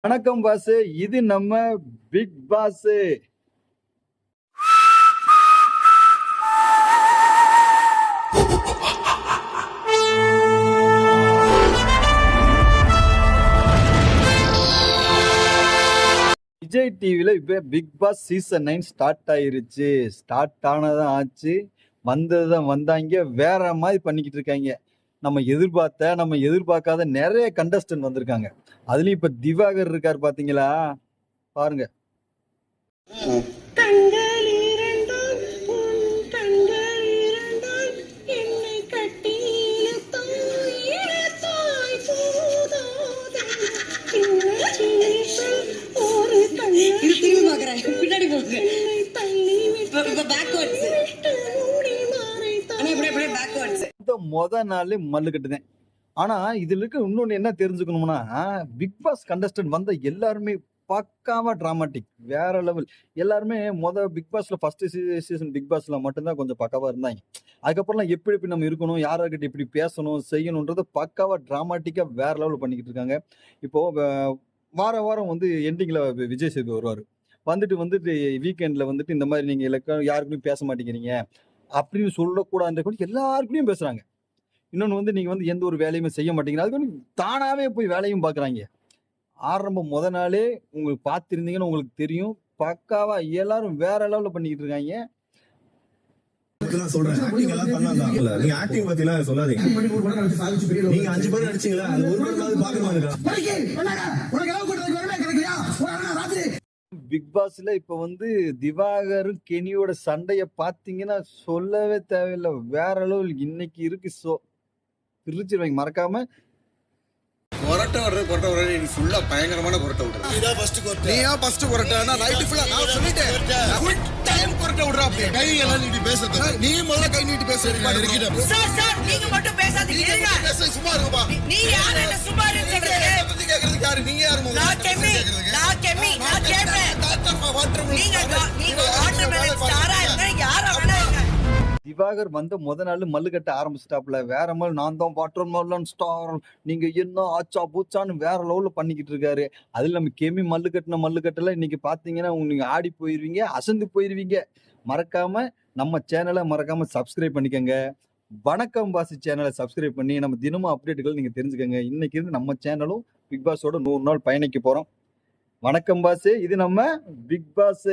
வணக்கம் பாஸ். இது நம்ம பிக் பாஸ். விஜய் டிவில இப்ப பிக் பாஸ் சீசன் 9 ஸ்டார்ட் ஆயிருச்சு. ஸ்டார்ட் ஆனதான் ஆச்சு, வந்ததுதான் வந்தாங்க. வேற மாதிரி பண்ணிக்கிட்டு இருக்காங்க. நம்ம எதிர்பார்க்காத நிறைய கண்டஸ்டன்ட் வந்திருக்காங்க. அதுலயும் இப்ப திவாகர் இருக்காரு பாத்தீங்களா, பாருங்க. முத நாள் மல்லு கட்டுதேன். ஆனா இதுல இருக்க இன்னொன்னு என்ன தெரிஞ்சுக்கணும்னா, பிக் பாஸ் கண்டஸ்டன்ட் வந்த எல்லாருமே பக்காவா டிராமாட்டிக், வேற லெவல். எல்லாருமே பிக் பாஸ்ல ஃபர்ஸ்ட் சீசன் பிக் பாஸ்ல மட்டும்தான் கொஞ்சம் பக்காவா இருந்தாங்க. அதுக்கப்புறம் எப்படி எப்படி நம்ம இருக்கணும், யார்கிட்ட எப்படி பேசணும் செய்யணும்ன்றத பக்காவா டிராமாட்டிக்கா வேற லெவல் பண்ணிக்கிட்டு இருக்காங்க. இப்போ வார வாரம் எண்டிங்ல விஜய் சேது வருவாரு. வந்துட்டு வீக்கெண்ட்ல இந்த மாதிரி நீங்க யாருக்குமே பேச மாட்டேங்கிறீங்க அப்படின்னு சொல்லக்கூடாது, எல்லாருக்குமே பேசுறாங்க. இன்னொன்னு நீங்க எந்த ஒரு வேலையுமே செய்ய மாட்டீங்க, அதுக்கு தானாவே போய் வேலையும் பாக்குறாங்க. ஆரம்பம் முத நாளே உங்களுக்கு பார்த்திருந்தீங்கன்னு உங்களுக்கு தெரியும், பக்காவா எல்லாரும் வேற லெவல்ல பண்ணிக்கிட்டு இருக்காங்க. பிக் பாஸ்ல இப்ப திவாகர் கெனியோட சண்டைய பாத்தீங்கன்னா சொல்லவே தேவையில்லை, வேற லெவல் இன்னைக்கு இருக்கு. சோ பிரிச்சிருவாங்க, மறக்காம. கொரட்டை வர்றது நீ ஃபுல்லா பயங்கரமான கொரட்டை விடுற. நீதான் ஃபர்ஸ்ட் கொரட்டை. நைட் ஃபுல்லா நான் சொல்லிட்டேன், ஃபுல் டைம் கொரட்டை விடுற. அப்படியே கை எல்லாம் நீட்டி பேசுறது. நீ முதல்ல கை நீட்டி பேசுறீங்க. சார் நீங்க மட்டும் பேசாதீங்க, இருங்க. பேச சும்மா இருப்பா. நீ யாரு என்ன சும்மா இருன்னு சொல்றீங்க? பத்தி கேக்குறதுக்கு யாரு நீங்க? யாரு முதல்ல? நான் கெமி நான் கேப்பேன். நீங்க வாட்டர் மேலன் ஸ்டாரா இருங்க, யார வேணா இருங்க. திவாகர் முத நாள் மல்லு கட்ட ஆரம்பிச்சிட்டாப்ல. வேற மாதிரி நான் தான் வாட்டர் மேலன் ஸ்டார், நீங்க என்ன ஆச்சா பூச்சான்னு வேற லெவல்ல பண்ணிக்கிட்டு இருக்காரு. அதுல நம்ம கெமி மல்லு கட்டல இன்னைக்கு பாத்தீங்கன்னா நீங்க ஆடி போயிருவீங்க, அசந்து போயிருவீங்க. மறக்காம நம்ம சேனலை சப்ஸ்கிரைப் பண்ணிக்கங்க. வணக்கம் பாஸ் சேனலை சப்ஸ்கிரைப் பண்ணி நம்ம தினமும் அப்டேட்டுகள் நீங்க தெரிஞ்சுக்கங்க. இன்னைக்கு இருந்து நம்ம சேனலும் பிக் பாஸோட 100 நாள் பயணிக்க போறோம். வணக்கம் பாஸ். இது நம்ம பிக் பாஸ்.